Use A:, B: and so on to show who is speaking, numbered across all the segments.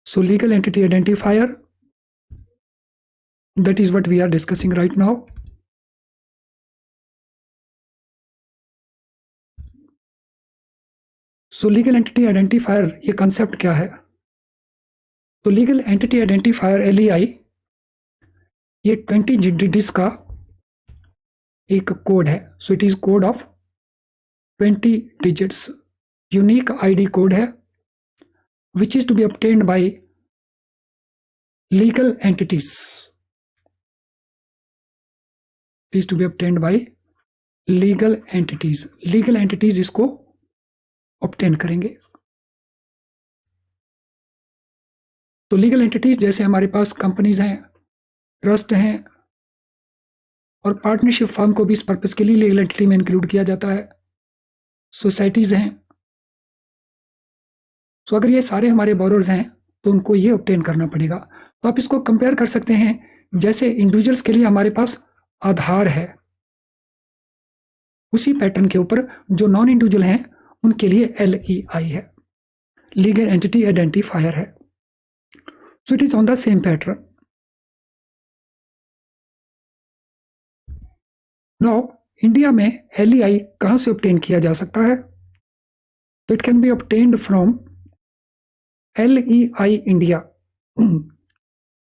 A: So legal entity identifier, that is what we are discussing right now. So legal entity identifier, ये concept क्या है? तो legal entity identifier LEI ये 20 digits का एक code है. So it is code of 20 digits, unique ID code है, which is to be obtained by legal entities. It is to be obtained by legal entities. Legal entities इसको obtain करेंगे. तो legal entities जैसे हमारे पास companies हैं, trust हैं और partnership firm को भी इस पर्पस के लिए लीगल एंटिटी में इंक्लूड किया जाता है. सोसाइटीज हैं. तो अगर ये सारे हमारे बोरोर्स हैं तो उनको ये ऑब्टेन करना पड़ेगा. तो आप इसको कंपेयर कर सकते हैं जैसे इंडिविजुअल्स के लिए हमारे पास आधार है, उसी पैटर्न के ऊपर जो नॉन इंडिविजुअल हैं उनके लिए LEI है, लीगल एंटिटी आइडेंटिफायर है. So it is on the same pattern. Now, India में LEI कहाँ से ऑब्टेन किया जा सकता है? तो it can be obtained from LEI India,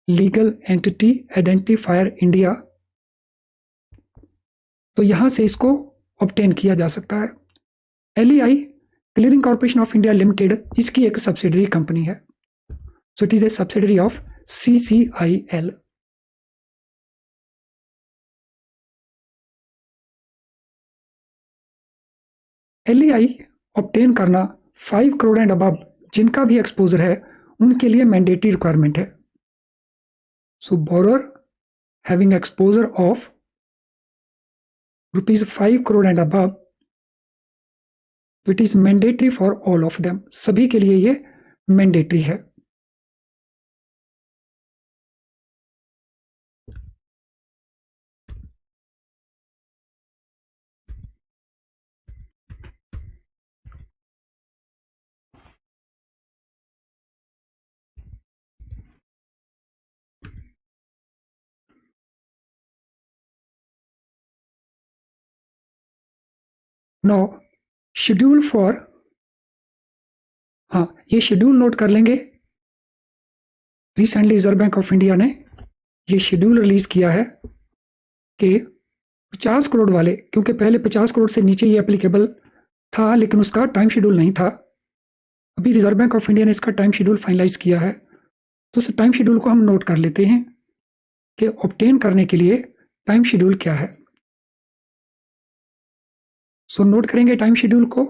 A: legal entity identifier India. तो यहां से इसको ऑब्टेन किया जा सकता है. LEI clearing corporation of India limited इसकी एक सब्सिडरी कंपनी है. So it is a subsidiary of CCIL. LEI obtain करना 5 करोड़ एंड अबव जिनका भी एक्सपोजर है उनके लिए मैंडेटरी रिक्वायरमेंट है. So borrower having exposure of ₹5 crore and above, it is mandatory for all of them. सभी के लिए ये मैंडेटरी है. नो शेड्यूल फॉर, हाँ ये शेड्यूल नोट कर लेंगे. Recently reserve bank of India ने ये शेड्यूल रिलीज किया है कि 50 करोड़ वाले, क्योंकि पहले 50 करोड़ से नीचे ये एप्लीकेबल था लेकिन उसका टाइम शेड्यूल नहीं था. अभी रिजर्व बैंक ऑफ इंडिया ने इसका टाइम शेड्यूल फाइनलाइज किया है. तो उस टाइम शेड्यूल को हम नोट कर लेते हैं कि ऑब्टेन करने के लिए टाइम शेड्यूल क्या है. सो नोट करेंगे टाइम शेड्यूल को.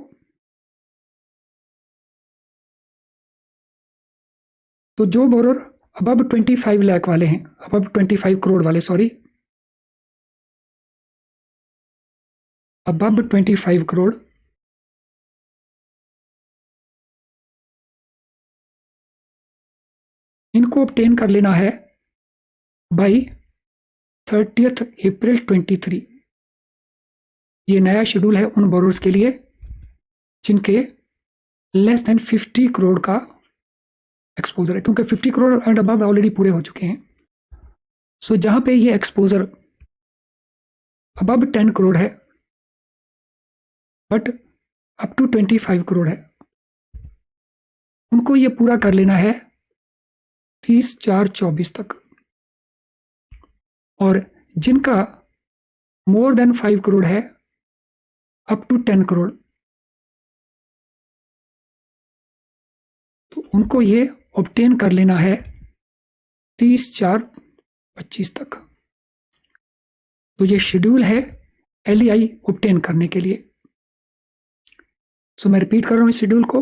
A: तो जो बोरर अबव 25 लाख वाले हैं, अबव 25 करोड़ वाले, सॉरी अबव 25 करोड़, इनको ऑब्टेन कर लेना है बाई 30 अप्रैल 23. ये नया शेड्यूल है उन बोरोर्स के लिए जिनके लेस देन 50 करोड़ का एक्सपोजर है, क्योंकि 50 करोड़ एंड अबव ऑलरेडी पूरे हो चुके हैं. सो जहां पे ये एक्सपोजर अबव 10 करोड़ है बट अप टू 25 करोड़ है, उनको ये पूरा कर लेना है 30/4/24 तक. और जिनका मोर देन 5 करोड़ है अप टू 10 करोड़, तो उनको ये ऑब्टेन कर लेना है 30/4/25 तक. तो ये शेड्यूल है LEI ऑब्टेन करने के लिए. सो मैं रिपीट कर रहा हूं इस शेड्यूल को.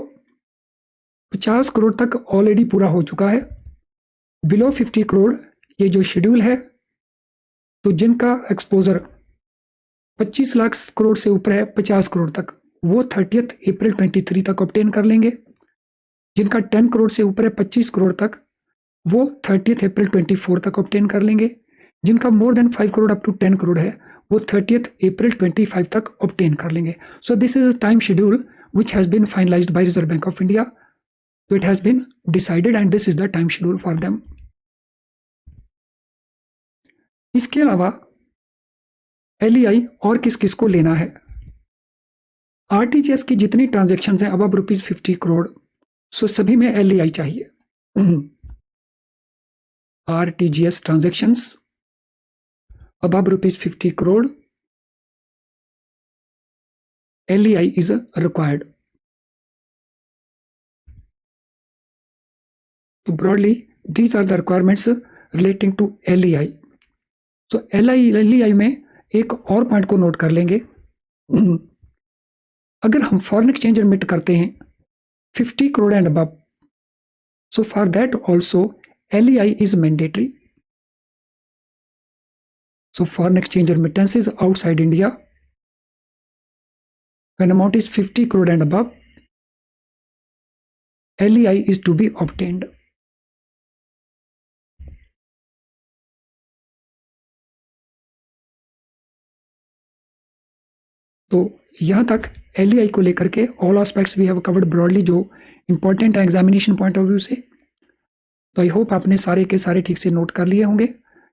A: 50 करोड़ तक ऑलरेडी पूरा हो चुका है. बिलो 50 करोड़ ये जो शेड्यूल है, तो जिनका एक्सपोजर 25 लाख करोड़ से ऊपर है 50 करोड़ तक, वो 30 अप्रैल 23 तक ऑब्टेन कर लेंगे. जिनका 10 करोड़ से ऊपर है 25 करोड़ तक, वो 30 अप्रैल 24 तक ऑब्टेन कर लेंगे. जिनका more than 5 crore up to 10 crore है वो 30 अप्रैल 25 तक ऑब्टेन कर लेंगे. So this is a time schedule which has been finalized by Reserve Bank of India. So it has been decided and this is the time schedule for them. इसके अलावा LEI और किस किस को लेना है? RTGS की जितनी ट्रांजेक्शन है अब ₹50 करोड़, सो सभी में LEI चाहिए. RTGS transactions above ₹50 crore, LEI is required. So broadly, these are the requirements relating to LEI. So LEI में एक और पॉइंट को नोट कर लेंगे. अगर हम फॉरेन एक्सचेंज रिमिट करते हैं 50 crore and above, so for that also LEI is mandatory. So foreign exchange remittances outside India, when amount is 50 crore and above, LEI is to be obtained. तो यहाँ तक LEI को लेकर के all aspects we have covered broadly, जो important है examination point of view से. तो आई होप आपने सारे के सारे ठीक से नोट कर लिए होंगे.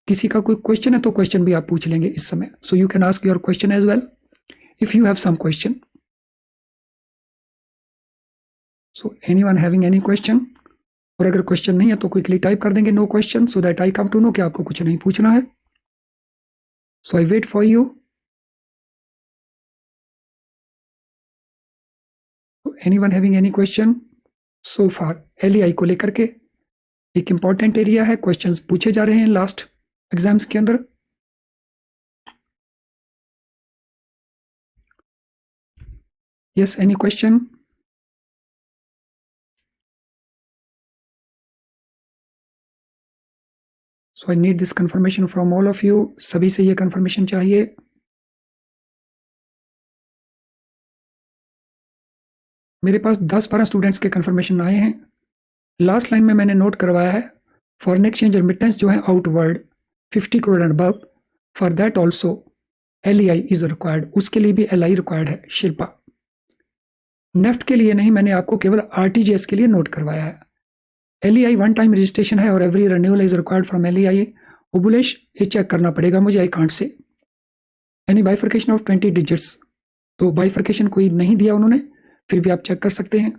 A: किसी का कोई क्वेश्चन है तो क्वेश्चन भी आप पूछ लेंगे इस समय. So you can ask your question as well if you have some question. So anyone having any question? और अगर क्वेश्चन नहीं है तो क्विकली टाइप कर देंगे no question, so that I come to know कि आपको कुछ नहीं पूछना है. So I wait for you. Anyone having any question? So far LEI को लेकर के एक इंपॉर्टेंट एरिया है, क्वेश्चंस पूछे जा रहे हैं लास्ट एग्जाम्स के अंदर. Yes, any question? So I need this confirmation from all of you. सभी से ये कंफर्मेशन चाहिए. मेरे पास 10-12 स्टूडेंट्स के कंफर्मेशन आए हैं. लास्ट लाइन में मैंने नोट करवाया है फॉरेन एक्सचेंज रेमिटेंस जो है outward 50 crore and above, for that also LEI is required. उसके लिए भी LI रिक्वायर्ड है. शिल्पा, नेफ्ट के लिए नहीं, मैंने आपको केवल RTGS के लिए नोट करवाया है. LEI वन टाइम रजिस्ट्रेशन है और every renewal is required from LEI. ओबुलेश, ये चेक करना पड़ेगा मुझे, I can't say. Any bifurcation of 20 digits, तो बाइफर्केशन कोई नहीं दिया उन्होंने, फिर भी आप चेक कर सकते हैं.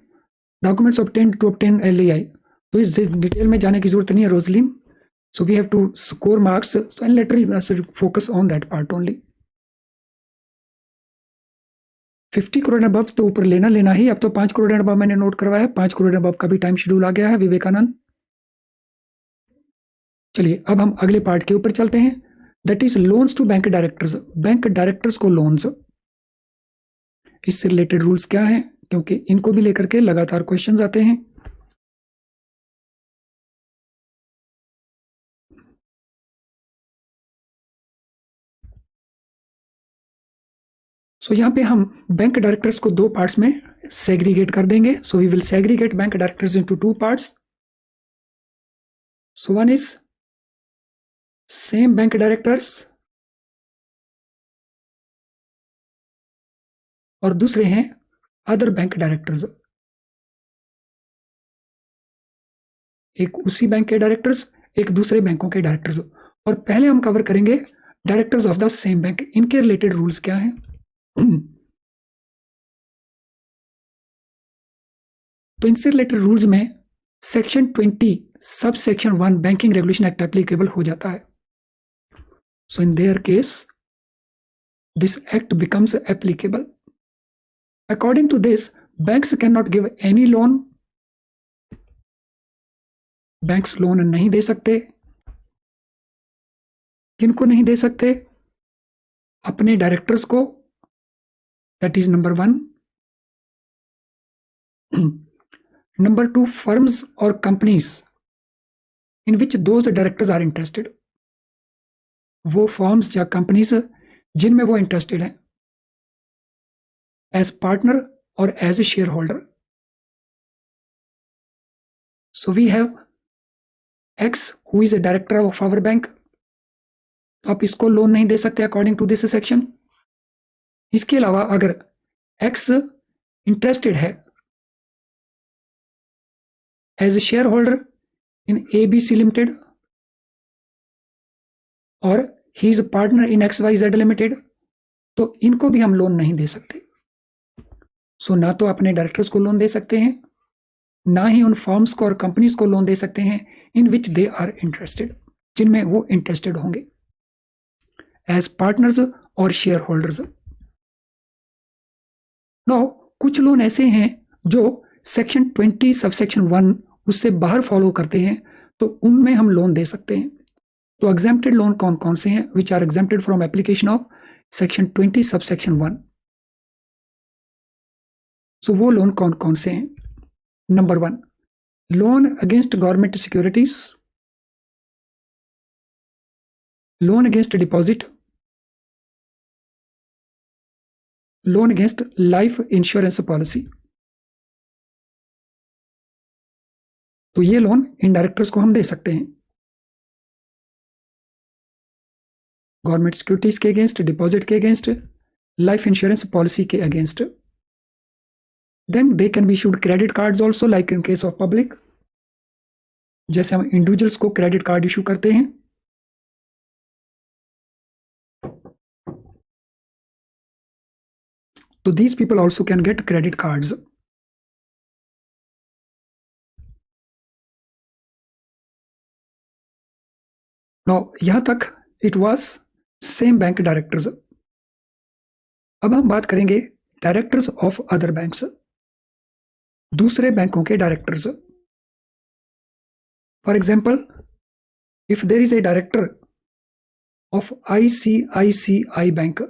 A: Documents obtained to obtain LEI, तो इस डिटेल में जाने की जरूरत नहीं है Roslin. So we have to score marks and later focus on that part only. 50 crore above तो ऊपर लेना ही. अब तो 5 करोड़ अबव मैंने नोट करवाया है. 5 करोड़ अबव का भी टाइम शेड्यूल आ गया है. विवेकानंद, चलिए अब हम अगले पार्ट के ऊपर चलते हैं, that is loans to bank directors. Bank directors को लोन्स, इससे रिलेटेड रूल्स क्या हैं, क्योंकि इनको भी लेकर के लगातार क्वेश्चंस आते हैं. सो यहाँ पे हम बैंक डायरेक्टर्स को दो पार्ट्स में सेग्रीगेट कर देंगे. So we will segregate bank directors into two parts. So one is same bank directors और दूसरे हैं अदर बैंक डायरेक्टर्स. एक उसी बैंक के डायरेक्टर्स, एक दूसरे बैंकों के डायरेक्टर्स. और पहले हम कवर करेंगे directors of the same bank. इनके रिलेटेड रूल्स क्या हैं? तो इनसे रिलेटेड रूल्स में section 20 sub section 1 Banking regulation Act applicable हो जाता है. So in their case this act becomes applicable. According to this, banks can not give any loan. Banks loan नहीं दे सकते. किनको नहीं दे सकते? अपने डायरेक्टर्स को, that is number 1. Number 2, firms और companies in which those directors are interested. वो फर्म्स या कंपनीज जिनमें वो इंटरेस्टेड हैं एज पार्टनर और as a share holder. So we have X who is a director of our bank. तो आप इसको लोन नहीं दे सकते अकॉर्डिंग टू दिस सेक्शन. इसके अलावा अगर X इंटरेस्टेड है as a share holder in ABC limited और he is partner in XYZ limited, तो इनको भी हम लोन नहीं दे सकते। सो ना तो अपने डायरेक्टर्स को लोन दे सकते हैं, ना ही उन फर्म्स को और कंपनीज को लोन दे सकते हैं इन विच दे आर इंटरेस्टेड, जिनमें वो इंटरेस्टेड होंगे एज पार्टनर्स और शेयर होल्डर्स। नो कुछ लोन ऐसे हैं जो सेक्शन 20 सबसेक्शन 1 उससे बाहर फॉलो करते हैं, तो उनमें हम लोन दे सकते हैं। तो एग्जेम्प्टेड लोन कौन कौन से हैं which are exempted from application of section 20 subsection 1। सो वो लोन कौन कौन से हैं? Number 1, loan against government securities, loan against deposit, loan against life insurance policy. तो ये लोन इन डायरेक्टर्स को हम दे सकते हैं गवर्नमेंट सिक्योरिटीज के अगेंस्ट, डिपॉजिट के अगेंस्ट, लाइफ इंश्योरेंस पॉलिसी के against. Then they can be issued credit cards also like in case of public, जैसे हम इंडिविजुअल्स को क्रेडिट कार्ड इशू करते हैं। तो these people also can get credit cards. Now यहां तक it was same bank directors. अब हम बात करेंगे डायरेक्टर्स ऑफ अदर बैंक्स, दूसरे बैंकों के directors. For example, if there is a director of ICICI bank,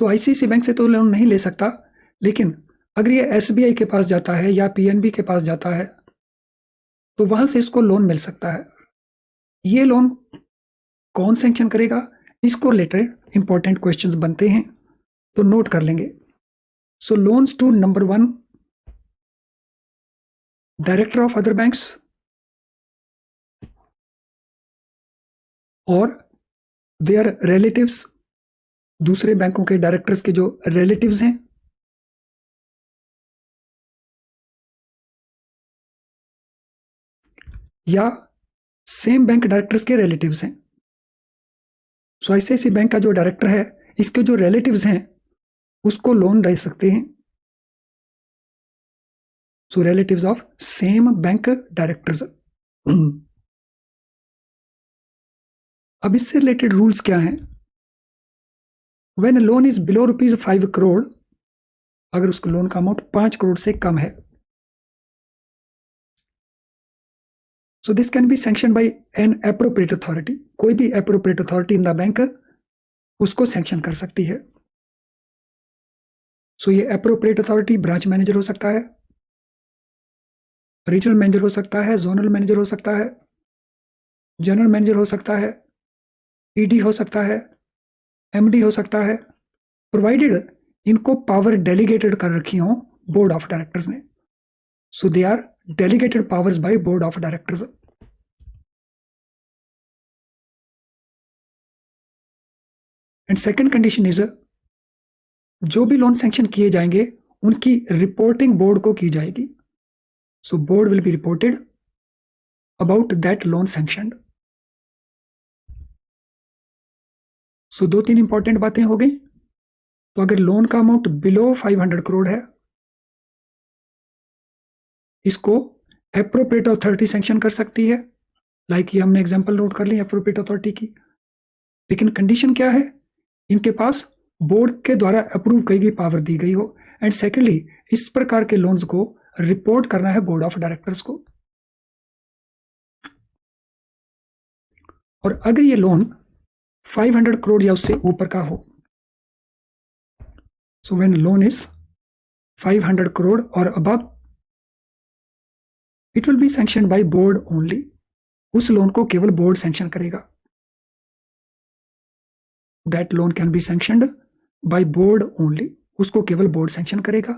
A: तो ICICI बैंक से तो लोन नहीं ले सकता, लेकिन अगर ये SBI के पास जाता है या PNB के पास जाता है तो वहां से इसको लोन मिल सकता है। ये लोन कौन सैंक्शन करेगा, इसको रिलेटेड इंपॉर्टेंट क्वेश्चंस बनते हैं, तो नोट कर लेंगे। So loans to number 1, director of other banks और देयर रिलेटिव्स, दूसरे बैंकों के डायरेक्टर्स के जो रिलेटिव्स हैं, या सेम बैंक डायरेक्टर्स के रिलेटिव्स हैं। सो ICICI बैंक का जो डायरेक्टर है, इसके जो रिलेटिव्स हैं उसको लोन दे सकते हैं। सो relatives of same bank directors. अब इससे रिलेटेड रूल्स क्या हैं? When a loan is below ₹5 crore, अगर उसका लोन का अमाउंट 5 करोड़ से कम है, so this can B sanction bye N appropriate authority. कोई भी appropriate authority in the bank उसको सैंक्शन कर सकती है। सो ये एप्रोप्रिएट अथॉरिटी ब्रांच मैनेजर हो सकता है, रीजनल मैनेजर हो सकता है, जोनल मैनेजर हो सकता है, जनरल मैनेजर हो सकता है, ED हो सकता है, MD हो सकता है, प्रोवाइडेड इनको पावर डेलीगेटेड कर रखी हो बोर्ड ऑफ डायरेक्टर्स ने। So they are delegated powers by board of directors. And second condition is, जो भी लोन सैंक्शन किए जाएंगे उनकी रिपोर्टिंग बोर्ड को की जाएगी। So board will be reported about that loan sanctioned. So 2-3 important बातें हो गई। तो अगर लोन का अमाउंट बिलो 500 करोड़ है, इसको एप्रोप्रिएट अथॉरिटी सैंक्शन कर सकती है, लाइक ये हमने एग्जांपल नोट कर ली एप्रोप्रिएट अथॉरिटी की। लेकिन कंडीशन क्या है, इनके पास बोर्ड के द्वारा अप्रूव की गई पावर दी गई हो, एंड सेकेंडली इस प्रकार के लोन्स को रिपोर्ट करना है बोर्ड ऑफ डायरेक्टर्स को। और अगर ये लोन 500 करोड़ या उससे ऊपर का हो, so when loan is 500 crore और above, it will be sanction by board only. उस लोन को केवल बोर्ड सैंक्शन करेगा। That loan can be sanctioned by board only, उसको केवल बोर्ड सैंक्शन करेगा।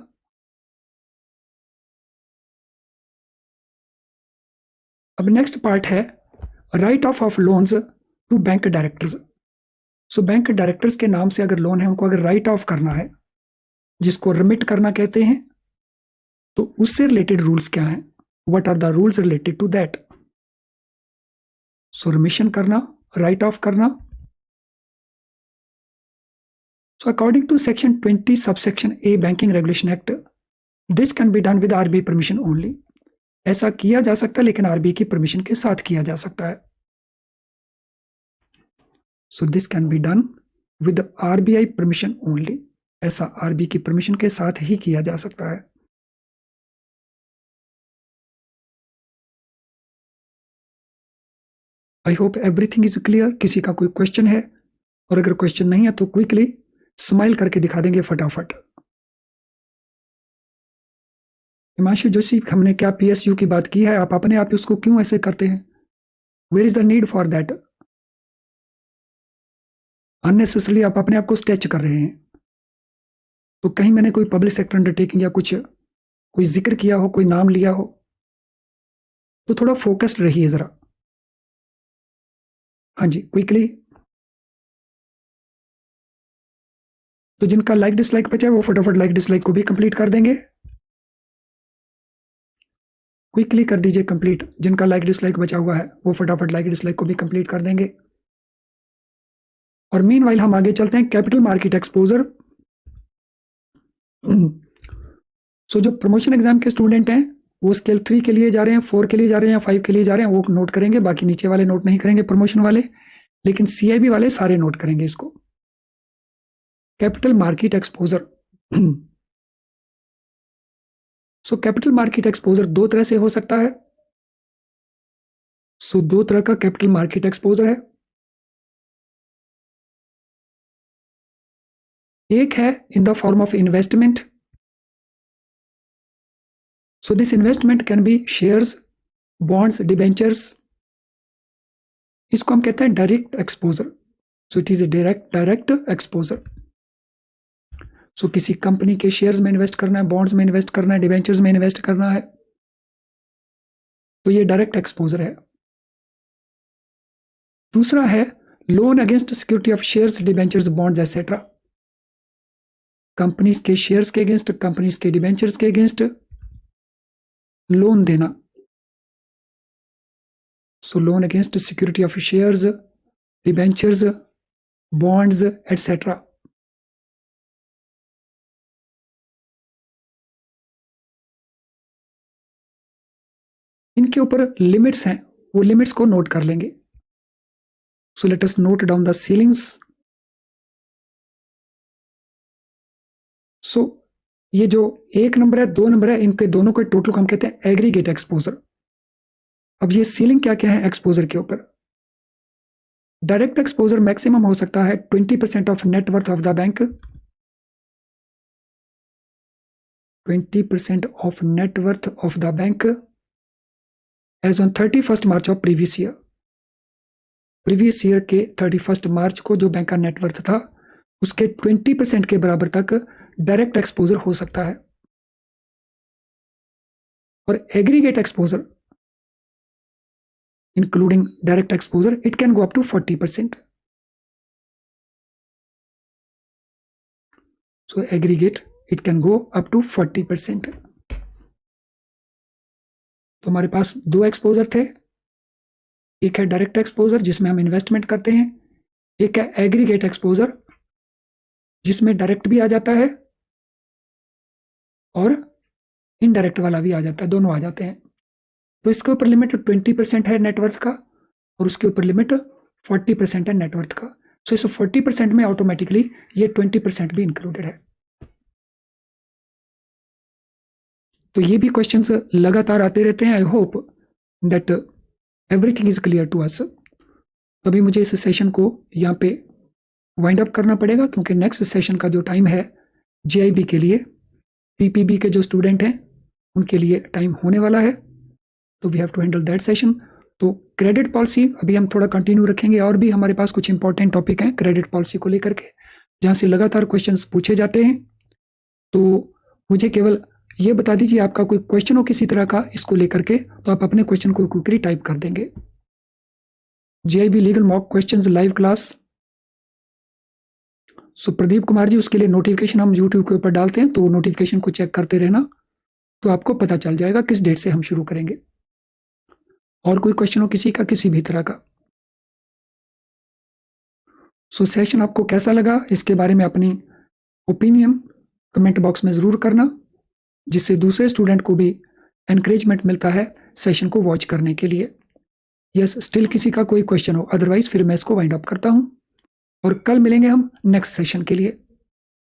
A: अब नेक्स्ट पार्ट है write off loans to bank directors. So bank directors के नाम से अगर लोन है, उनको अगर राइट ऑफ करना है, जिसको रिमिट करना कहते हैं, तो उससे रिलेटेड रूल्स क्या हैं, what are the rules related to that. So remission करना, राइट ऑफ करना। So according to section 20 subsection A banking regulation act, this can be done with RBI permission only. ऐसा किया जा सकता है लेकिन आरबीआई की परमिशन के साथ किया जा सकता है। So this can be done with RBI permission only. ऐसा आरबीआई की परमिशन के साथ ही किया जा सकता है। I hope everything is clear. किसी का कोई क्वेश्चन है, और अगर क्वेश्चन नहीं है तो क्विकली स्माइल करके दिखा देंगे फटाफट। हिमांशु जोशी, हमने क्या पीएसयू की बात की है, आप अपने आप उसको क्यों ऐसे करते हैं? Where is the need for that? Unnecessarily आप अपने आप को स्ट्रेच कर रहे हैं। तो कहीं मैंने कोई पब्लिक सेक्टर अंडरटेकिंग या कुछ कोई जिक्र किया हो, कोई नाम लिया हो, तो थोड़ा फोकस्ड रहिए जरा। हाँ जी, क्विकली। तो जिनका लाइक डिसलाइक बचा है वो फटाफट लाइक डिसलाइक को भी कंप्लीट कर देंगे। क्विकली कर दीजिए कंप्लीट। जिनका लाइक डिसलाइक बचा हुआ है वो फटाफट लाइक डिसलाइक को भी कंप्लीट कर देंगे। और मीनवाइल हम आगे चलते हैं कैपिटल मार्केट एक्सपोजर। सो जो प्रमोशन एग्जाम के स्टूडेंट हैं वो स्केल 3 के लिए जा रहे हैं, 4 के लिए जा रहे हैं या 5 के लिए जा रहे हैं, वो नोट करेंगे। बाकी नीचे वाले नोट नहीं करेंगे प्रमोशन वाले, लेकिन सीआईबी वाले सारे नोट करेंगे इसको। Capital market exposure. So capital market exposure दो तरह से हो सकता है। सो दो तरह का कैपिटल मार्केट एक्सपोजर है। एक है in the form of investment. So this investment can be shares, bonds, debentures. इसको हम कहते हैं direct exposure. So it is a direct exposure. So किसी कंपनी के शेयर्स में इन्वेस्ट करना है, बॉन्ड्स में इन्वेस्ट करना है, डिबेंचर्स में इन्वेस्ट करना है, तो ये डायरेक्ट एक्सपोजर है। दूसरा है loan against security of shares, debentures, bonds etcetera. Companies के शेयर्स के अगेंस्ट, कंपनीज के डिबेंचर्स के अगेंस्ट लोन देना। So loan against security of shares, debentures, bonds etcetera. इनके ऊपर लिमिट्स हैं, वो लिमिट्स को नोट कर लेंगे। So let us note down the ceilings. So ये जो 1 नंबर है, 2 नंबर है, इनके दोनों के टोटल को हम कहते हैं एग्रीगेट एक्सपोजर। अब ये सीलिंग क्या क्या है एक्सपोजर के ऊपर? डायरेक्ट एक्सपोजर मैक्सिमम हो सकता है 20% of net worth of the bank. 20% of net worth of the bank as on 31 March of previous year. Previous year के 31 मार्च को जो बैंक का नेटवर्थ था उसके 20% के बराबर तक डायरेक्ट एक्सपोजर हो सकता है। और aggregate exposure including direct exposure, it can go up to 40%। So aggregate it can go up to 40%। तो हमारे पास दो एक्सपोजर थे। एक है डायरेक्ट एक्सपोजर जिसमें हम इन्वेस्टमेंट करते हैं, एक है एग्रीगेट एक्सपोजर जिसमें डायरेक्ट भी आ जाता है और इनडायरेक्ट वाला भी आ जाता है, दोनों आ जाते हैं। तो इसके ऊपर लिमिट 20% है नेटवर्थ का और उसके ऊपर लिमिट 40% है नेटवर्थ का। सो इस 40% में ऑटोमेटिकली ये 20% भी इंक्लूडेड है। तो ये भी क्वेश्चंस लगातार आते रहते हैं। I hope that everything is clear to us. तभी मुझे इस सेशन को यहाँ पे वाइंड अप करना पड़ेगा क्योंकि नेक्स्ट सेशन का जो टाइम है जेआईबी के लिए, पीपीबी के जो स्टूडेंट हैं उनके लिए टाइम होने वाला है। तो we have to handle that session. तो क्रेडिट पॉलिसी अभी हम थोड़ा कंटिन्यू रखेंगे और भी हमारे पास कुछ इंपॉर्टेंट टॉपिक हैं क्रेडिट पॉलिसी को लेकर के जहाँ से लगातार क्वेश्चंस पूछे जाते हैं। तो मुझे केवल ये बता दीजिए आपका कोई क्वेश्चन हो किसी तरह का इसको लेकर के, तो आप अपने क्वेश्चन को क्विकली टाइप कर देंगे। JAIIB legal mock questions live class. So Pradeep Kumar ji, उसके लिए नोटिफिकेशन हम यूट्यूब के ऊपर डालते हैं तो नोटिफिकेशन को चेक करते रहना। तो आपको पता चल जाएगा किस डेट से हम शुरू करेंगे। और कोई क्वेश्चन हो किसी का, किसी भी तरह का? सो सेशन आपको कैसा लगा, इसके बारे में अपनी ओपिनियन कमेंट बॉक्स में ज़रूर करना, जिससे दूसरे स्टूडेंट को भी एनकरेजमेंट मिलता है सेशन को वॉच करने के लिए। यस, स्टिल किसी का कोई क्वेश्चन हो, अदरवाइज फिर मैं इसको वाइंड अप करता हूँ और कल मिलेंगे हम नेक्स्ट सेशन के लिए।